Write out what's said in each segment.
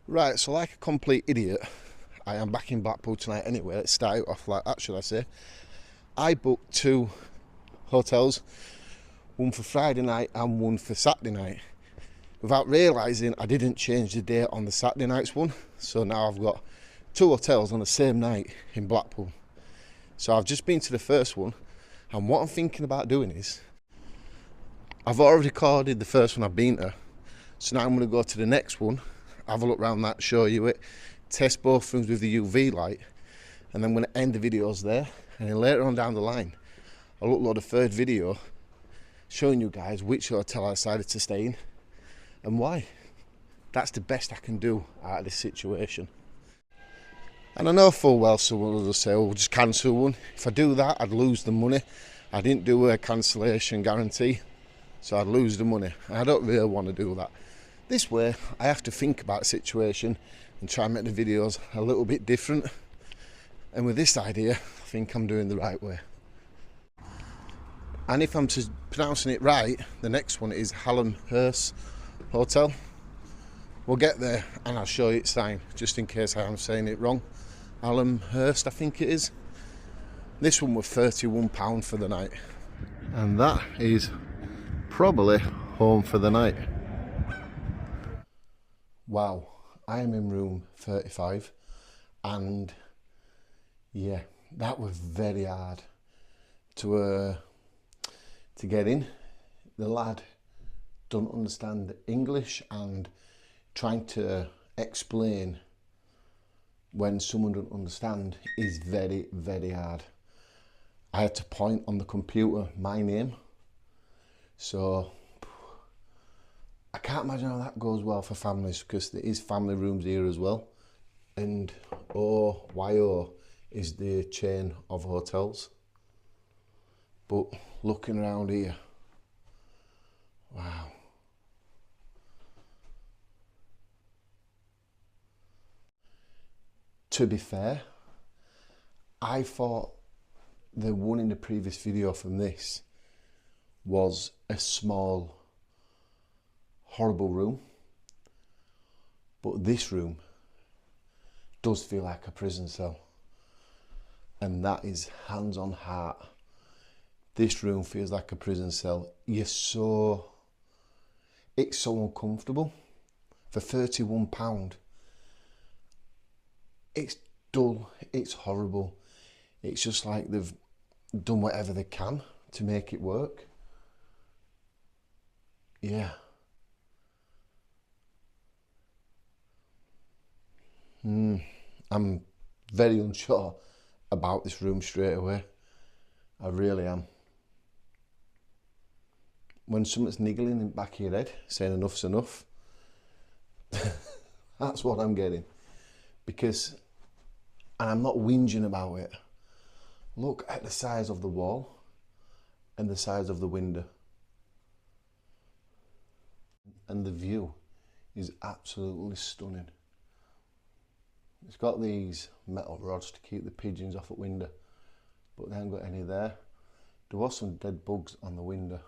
Right, so like a complete idiot, I am back in Blackpool tonight anyway. Let's start it off like that, should I say. I booked 2 hotels, one for Friday night and one for Saturday night. Without realising, I didn't change the date on the Saturday night's one. So now I've got 2 hotels on the same night in Blackpool. So I've just been to the first one, and what I'm thinking about doing is, I've already recorded the first one I've been to, so now I'm going to go to the next one, have a look around that, show you it, test both rooms with the UV light, and then I'm going to end the videos there. And then later on down the line, I'll upload a third video showing you guys which hotel I decided to stay in and why. That's the best I can do out of this situation. And I know full well someone will just say, oh, we'll just cancel one. If I do that, I'd lose the money. I didn't do a cancellation guarantee, so I'd lose the money. And I don't really want to do that. This way, I have to think about the situation and try and make the videos a little bit different. And with this idea, I think I'm doing the right way. And if I'm pronouncing it right, the next one is Alumhurst Hotel. We'll get there and I'll show you its sign, just in case I am saying it wrong. Alumhurst, I think it is. This one was £31 for the night. And that is probably home for the night. Wow, I am in room 35, and yeah, that was very hard to get in. The lad don't understand English, and trying to explain when someone don't understand is very, very hard. I had to point on the computer my name, so I can't imagine how that goes well for families, because there is family rooms here as well. And OYO is the chain of hotels. But looking around here, wow. To be fair, I thought the one in the previous video from this was a small, horrible room, but this room does feel like a prison cell, and that is hands on heart. This room feels like a prison cell. It's so uncomfortable for £31. It's dull, it's horrible. It's just like they've done whatever they can to make it work. Yeah. I'm very unsure about this room straight away. I really am. When something's niggling in the back of your head, saying enough's enough, that's what I'm getting. Because, and I'm not whinging about it, look at the size of the wall and the size of the window. And the view is absolutely stunning. It's got these metal rods to keep the pigeons off the window, but they haven't got any there. There was some dead bugs on the window.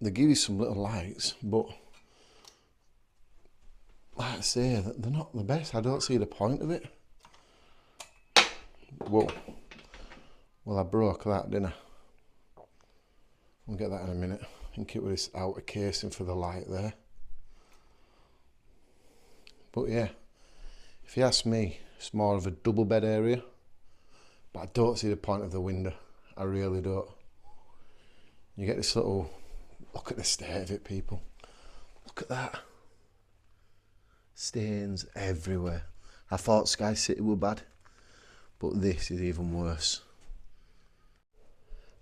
They give you some little lights, but like I say, they're not the best. I don't see the point of it. Whoa. Well, I broke that, didn't I? We'll get that in a minute. I think it was this outer casing for the light there. But yeah, if you ask me, it's more of a double bed area, but I don't see the point of the window. I really don't. You get this little, look at the state of it, people. Look at that. Stains everywhere. I thought Sky City were bad, but this is even worse.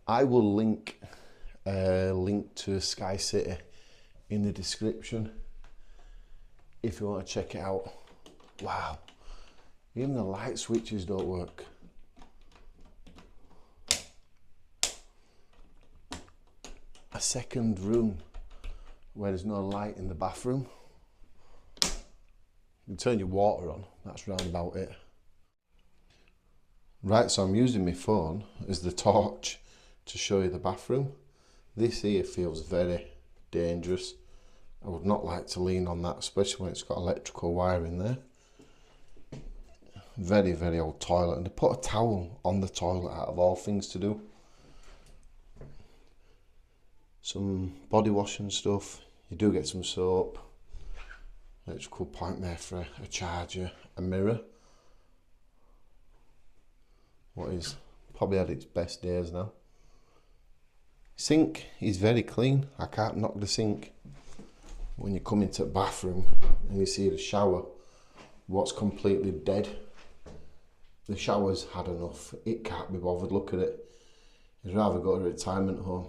I will link a link to Sky City in the description if you want to check it out. Wow, even the light switches don't work. A second room where there's no light in the bathroom. You can turn your water on, that's round about it. Right, so I'm using my phone as the torch to show you the bathroom. This here feels very dangerous. I would not like to lean on that, especially when it's got electrical wire in there. Very, very old toilet, and to put a towel on the toilet out of all things to do. Some body wash and stuff. You do get some soap. Electrical point there for a charger, a mirror. What is probably had its best days now. Sink is very clean. I can't knock the sink. When you come into the bathroom and you see the shower, what's completely dead. The shower's had enough. It can't be bothered. Look at it. I'd rather go to a retirement home.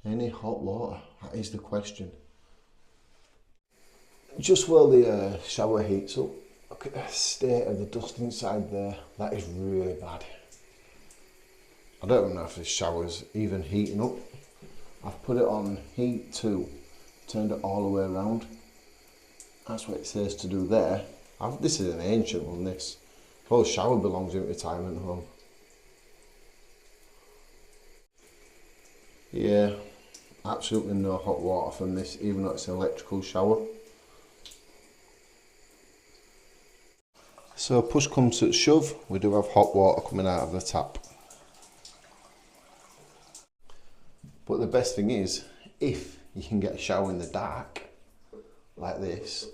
Any hot water? That is the question. Just while the shower heats up, look at the state of the dust inside there. That is really bad. I don't know if this shower's even heating up. I've put it on heat 2, turned it all the way around. That's what it says to do there. This is an ancient one, this. The whole shower belongs in a retirement home. Yeah, absolutely no hot water from this, even though it's an electrical shower. So push comes to shove, we do have hot water coming out of the tap. But the best thing is, if you can get a shower in the dark, like this,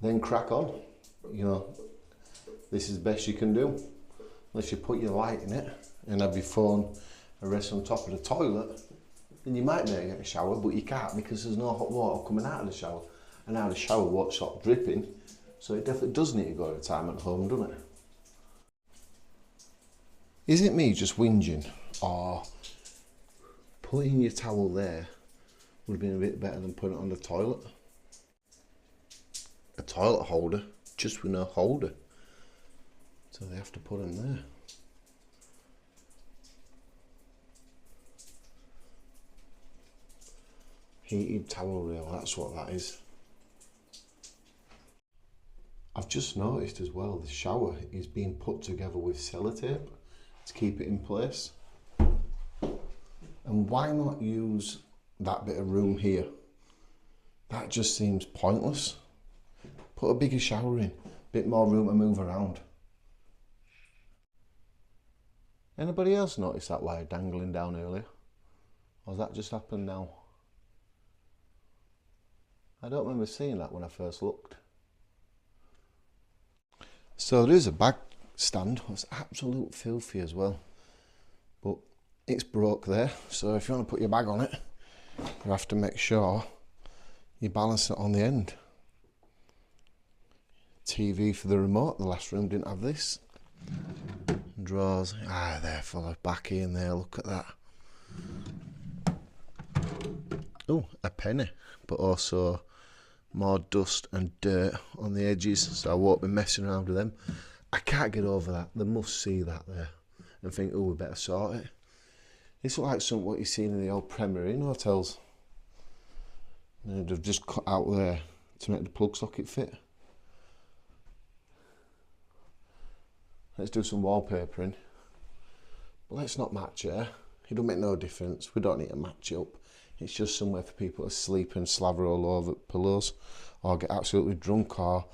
then crack on. You know, this is the best you can do. Unless you put your light in it and have your phone and rest on top of the toilet, then you might be able to get a shower, but you can't because there's no hot water coming out of the shower. And now the shower won't stop dripping. So it definitely does need to go to a retirement home, doesn't it? Is it me just whinging, or putting your towel there would have been a bit better than putting it on the toilet? A toilet holder, just with no holder. So they have to put them there. Heated towel reel, that's what that is. I've just noticed as well, the shower is being put together with sellotape to keep it in place. And why not use that bit of room here? That just seems pointless. Put a bigger shower in, bit more room to move around. Anybody else notice that wire dangling down earlier? Or has that just happened now? I don't remember seeing that when I first looked. So there is a bag stand. It's absolute filthy as well, but it's broke there, so if you want to put your bag on it, you have to make sure you balance it on the end. TV for the remote, the last room didn't have this. Drawers, they're full of backy in there, look at that. Oh, a penny, but also more dust and dirt on the edges, so I won't be messing around with them. I can't get over that. They must see that there and think, oh, we better sort it. It's like something what you've seen in the old Premier Inn hotels. They've just cut out there to make the plug socket fit. Let's do some wallpapering. But let's not match it. It don't make no difference. We don't need to match it up. It's just somewhere for people to sleep and slaver all over pillows, or get absolutely drunk, or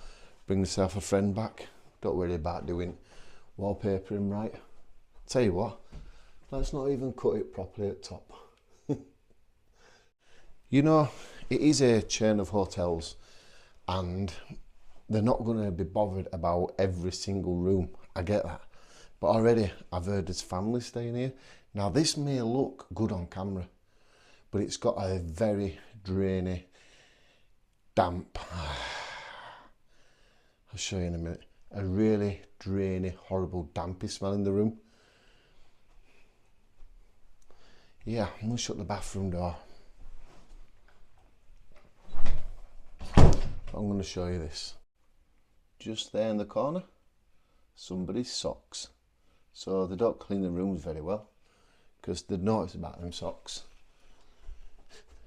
bring themselves a friend back. Don't worry about doing wallpapering right. Tell you what, let's not even cut it properly at top. You know, it is a chain of hotels and they're not going to be bothered about every single room. I get that. But already I've heard there's families staying here. Now this may look good on camera, but it's got a very drainy, damp, I'll show you in a minute, a really drainy, horrible, dampy smell in the room. Yeah, I'm going to shut the bathroom door. I'm going to show you this. Just there in the corner, somebody's socks. So they don't clean the rooms very well, because they'd notice about them socks.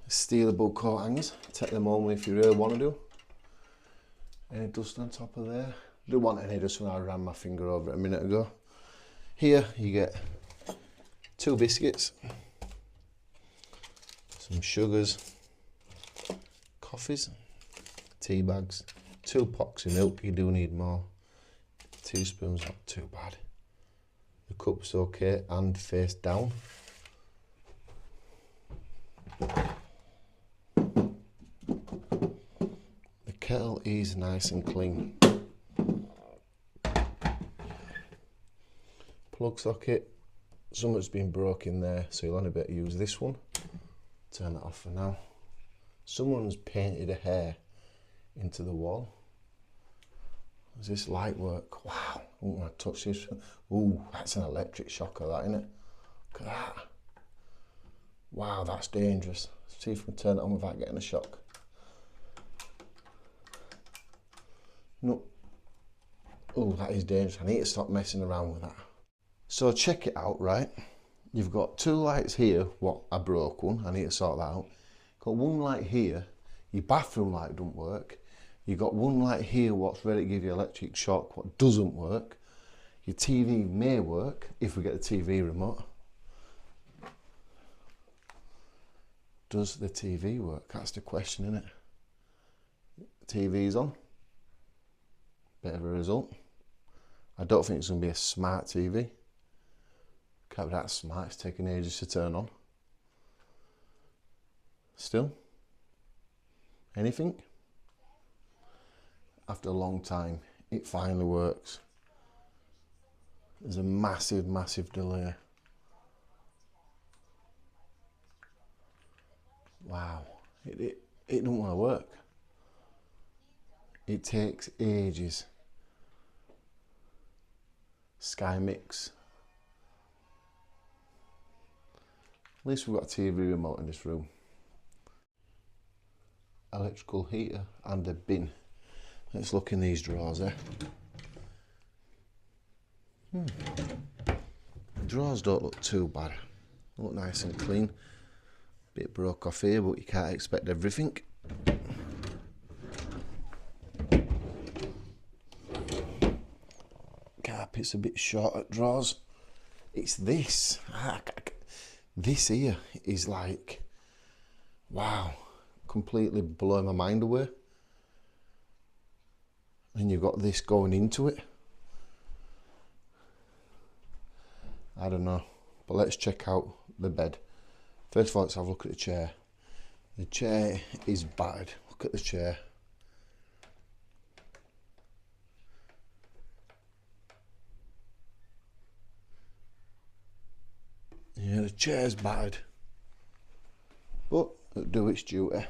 Stealable coat hangers, take them home if you really want to do. Any dust on top of there? Don't want any dust when I ran my finger over it a minute ago. Here you get 2 biscuits, some sugars, coffees, tea bags, 2 pots of milk, you do need more. 2 spoons, not too bad. The cup's okay and face down. The kettle is nice and clean. Plug socket, something's been broken there, so you'll only be able to use this one. Turn that off for now. Someone's painted a hair into the wall. Does this light work? Wow, I don't want to touch this. Ooh, that's an electric shocker, that, isn't it? Look at that. Wow, that's dangerous. See if we can turn it on without getting a shock. No. Oh, that is dangerous. I need to stop messing around with that. So check it out, right? You've got 2 lights here, what, I broke one, I need to sort that out. Got 1 light here, your bathroom light don't work. You've got 1 light here, what's ready to give you electric shock, what doesn't work. Your TV may work, if we get the TV remote. Does the TV work? That's the question, isn't it? TV's on. Bit of a result. I don't think it's going to be a smart TV. Can't be that smart, it's taking ages to turn on. Still? Anything? After a long time, it finally works. There's a massive, massive delay. Wow, it don't want to work. It takes ages. Sky Mix. At least we've got a TV remote in this room. Electrical heater and a bin. Let's look in these drawers there. The drawers don't look too bad. Look nice and clean. Bit broke off here, but you can't expect everything. Carpet's a bit short at drawers. It's this. This here is like, wow, completely blowing my mind away. And you've got this going into it. I don't know, but let's check out the bed. First of all, let's have a look at the chair. The chair is battered. Look at the chair. Yeah, the chair's battered, but it'll do its duty.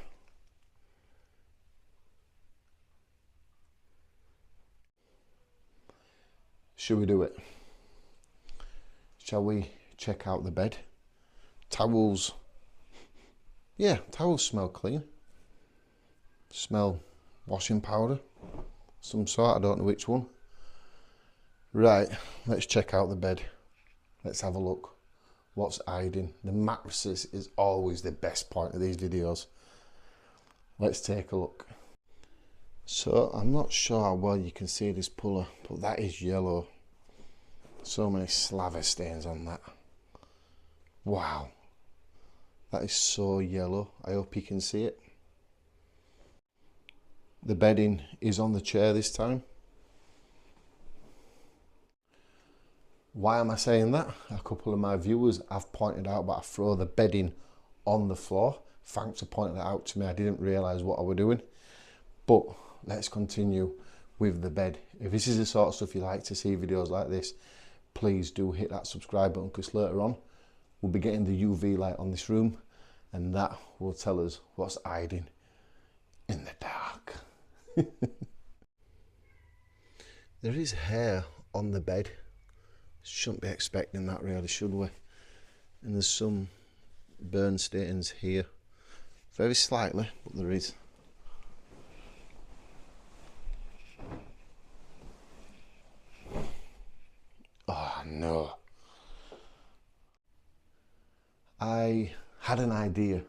Should we do it? Shall we check out the bed? Towels. Yeah, towels smell clean. Smell washing powder. Some sort, I don't know which one. Right, let's check out the bed. Let's have a look. What's hiding? The mattresses is always the best point of these videos. Let's take a look. So I'm not sure how well you can see this puller, but that is yellow. So many slaver stains on that. Wow. That is so yellow. I hope you can see it. The bedding is on the chair this time. Why am I saying that? A couple of my viewers have pointed out that I throw the bedding on the floor. Thanks for pointing that out to me. I didn't realise what I was doing. But let's continue with the bed. If this is the sort of stuff you like to see videos like this, please do hit that subscribe button, because later on we'll be getting the UV light on this room, and that will tell us what's hiding in the dark. There is hair on the bed. Shouldn't be expecting that really, should we? And there's some burn stains here. Very slightly, but there is. Oh no. I had an idea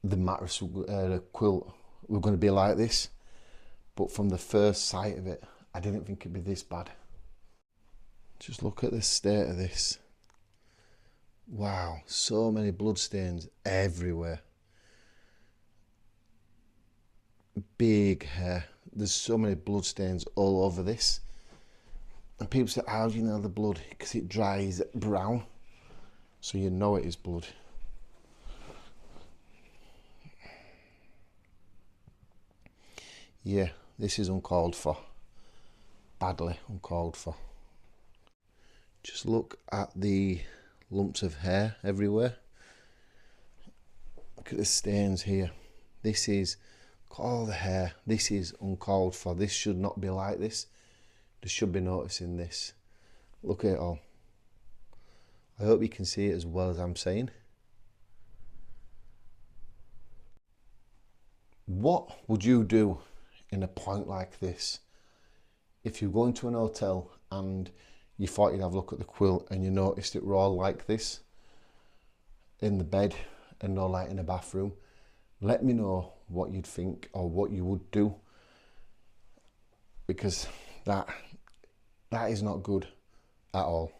the mattress, the quilt, were going to be like this, but from the first sight of it, I didn't think it'd be this bad. Just look at the state of this. Wow, so many blood stains everywhere. big hair. There's so many blood stains all over this. And people say, how do you know the blood? Because it dries brown, so you know it is blood. Yeah, this is uncalled for. Badly uncalled for. Just look at the lumps of hair everywhere. Look at the stains here. This is all the hair. This is uncalled for. This should not be like this. They should be noticing this. Look at it all. I hope you can see it as well as I'm saying. What would you do in a point like this? If you go into an hotel and you thought you'd have a look at the quilt and you noticed it were all like this in the bed and no light in the bathroom, let me know what you'd think or what you would do, because that is not good at all.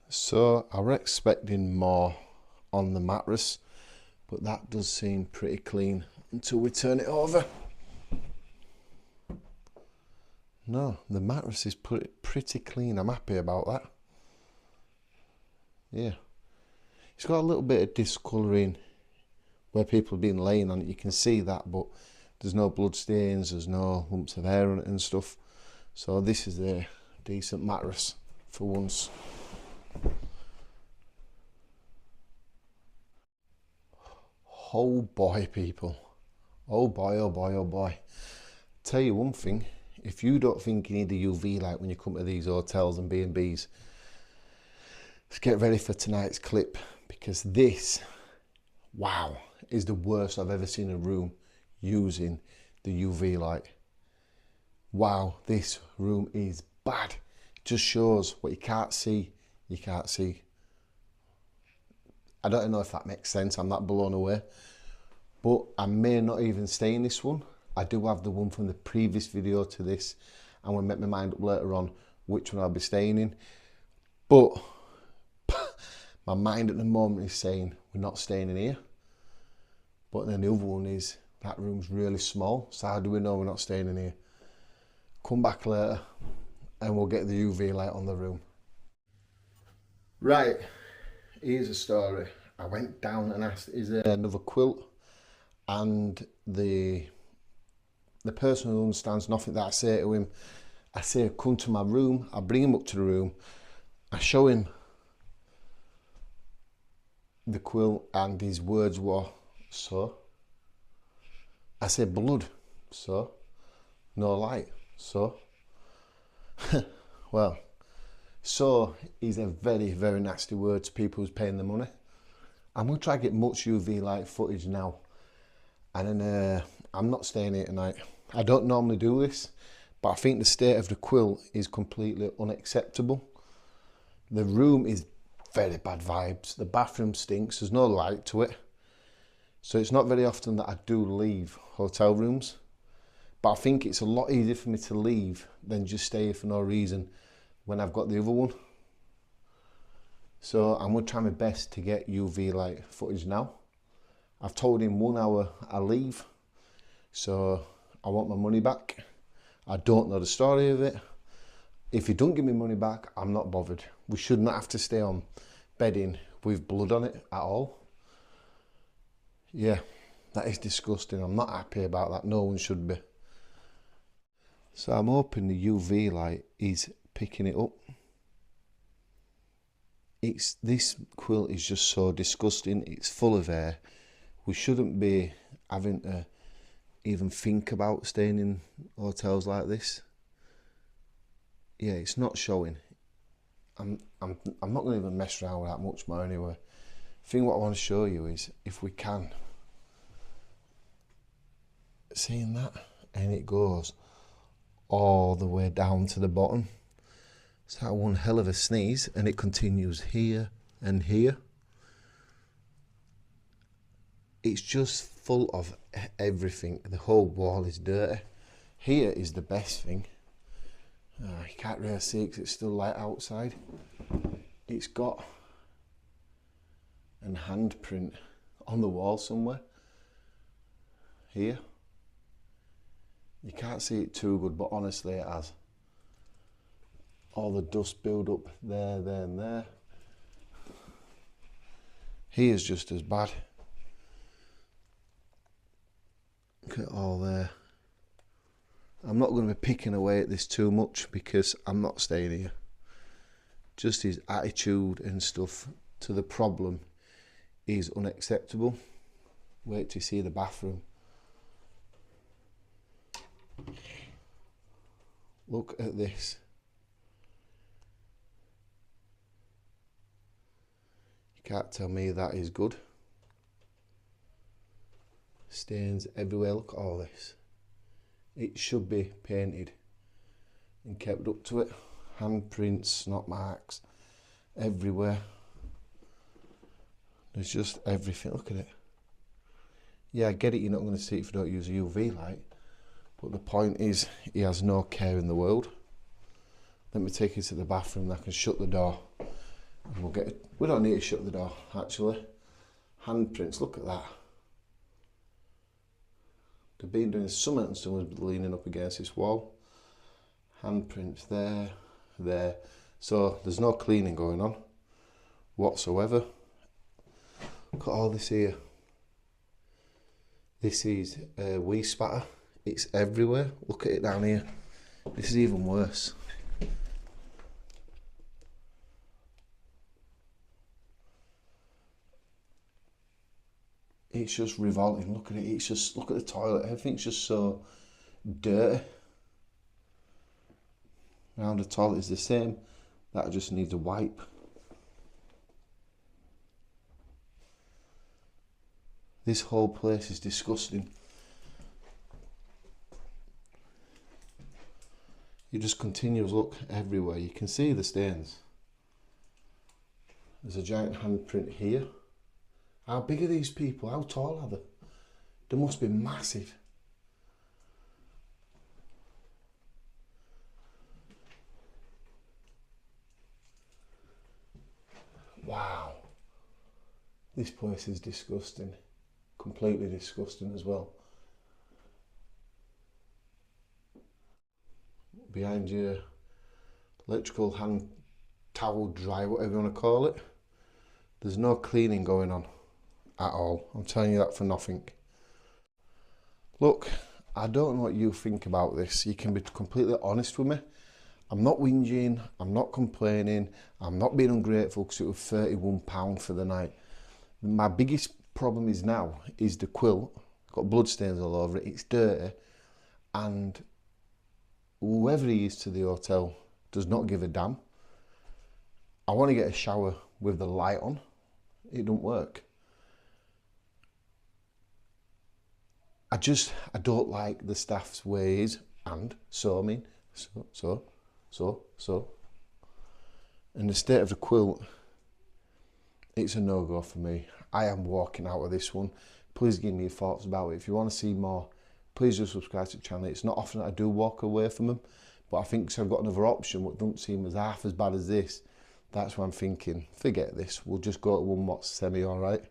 So I was expecting more on the mattress, but that does seem pretty clean until we turn it over. No, the mattress is pretty clean. I'm happy about that. Yeah. It's got a little bit of discolouring where people have been laying on it. You can see that, but there's no blood stains, there's no lumps of hair on it and stuff. So this is a decent mattress for once. Oh boy, people. Oh boy, oh boy, oh boy. Tell you one thing. If you don't think you need the UV light when you come to these hotels and B&Bs, let's get ready for tonight's clip, because this, wow, is the worst I've ever seen a room using the UV light. Wow, this room is bad. It just shows what you can't see, you can't see. I don't know if that makes sense, I'm not blown away. But I may not even stay in this one. I do have the one from the previous video to this. I'm going to make my mind up later on which one I'll be staying in. But my mind at the moment is saying we're not staying in here. But then the other one is that room's really small. So how do we know we're not staying in here? Come back later and we'll get the UV light on the room. Right, here's a story. I went down and asked, is there another quilt? And the person who understands nothing that I say to him, I say, come to my room. I bring him up to the room. I show him the quilt, and his words were, so? I said, blood, so? No light, so? Well, so is a very, very nasty word to people who's paying the money. I'm going to try to get much UV light footage now. And then I'm not staying here tonight. I don't normally do this, but I think the state of the quilt is completely unacceptable. The room is very bad vibes. The bathroom stinks. There's no light to it. So it's not very often that I do leave hotel rooms. But I think it's a lot easier for me to leave than just stay here for no reason when I've got the other one. So I'm going to try my best to get UV light footage now. I've told him 1 hour I leave. So I want my money back. I don't know the story of it. If he don't give me money back, I'm not bothered. We should not have to stay on bedding with blood on it at all. Yeah, that is disgusting. I'm not happy about that. No one should be. So I'm hoping the UV light is picking it up. This quilt is just so disgusting. It's full of hair. We shouldn't be having to even think about staying in hotels like this. Yeah, it's not showing. I'm not going to even mess around with that much more anyway. The thing what I want to show you is, if we can, seeing that, and it goes all the way down to the bottom. It's that one hell of a sneeze, and it continues here and here. It's just full of everything. The whole wall is dirty. Here is the best thing. You can't really see because it's still light outside. It's got a handprint on the wall somewhere. here. You can't see it too good, but honestly it has. All the dust build up there, there and there. Here's just as bad. Look at all there. I'm not going to be picking away at this too much because I'm not staying here. Just his attitude and stuff to the problem is unacceptable. Wait till you see the bathroom. Look at this. You can't tell me that is good. Stains everywhere. Look at all this. It should be painted and kept up to it. Handprints, snot marks everywhere. There's just everything. Look at it. Yeah, I get it, you're not going to see it if you don't use a UV light, but the point is he has no care in the world. Let me take you to the bathroom. I can shut the door and we'll get it. We don't need to shut the door actually. Handprints, look at that. They've been doing something and someone's leaning up against this wall. Handprints there, there. So there's no cleaning going on whatsoever. Look at all this here. This is wee spatter. It's everywhere. Look at it down here. This is even worse. It's just revolting. Look at it. It's just, look at the toilet. Everything's just so dirty. Around the toilet is the same. That just needs a wipe. This whole place is disgusting. You just continuous look everywhere. You can see the stains. There's a giant handprint here. How big are these people? How tall are they? They must be massive. Wow. This place is disgusting. Completely disgusting as well. Behind your electrical hand towel dry, whatever you want to call it, there's no cleaning going on at all. I'm telling you that for nothing. Look, I don't know what you think about this. You can be completely honest with me. I'm not whinging, I'm not complaining, I'm not being ungrateful because it was £31 for the night. My biggest problem is now is the quilt. Got blood stains all over it, it's dirty, and whoever he is to the hotel does not give a damn. I want to get a shower with the light on. It don't work. I don't like the staff's ways, and so I mean, so. And the state of the quilt, it's a no-go for me. I am walking out of this one. Please give me your thoughts about it. If you want to see more, please do subscribe to the channel. It's not often that I do walk away from them, but I think so I've got another option what doesn't seem as half as bad as this. That's why I'm thinking, forget this, we'll just go to one what's semi alright.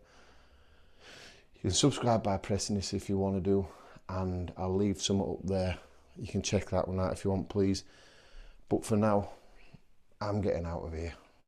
You can subscribe by pressing this if you want to do, and I'll leave some up there. You can check that one out if you want, please. But for now, I'm getting out of here.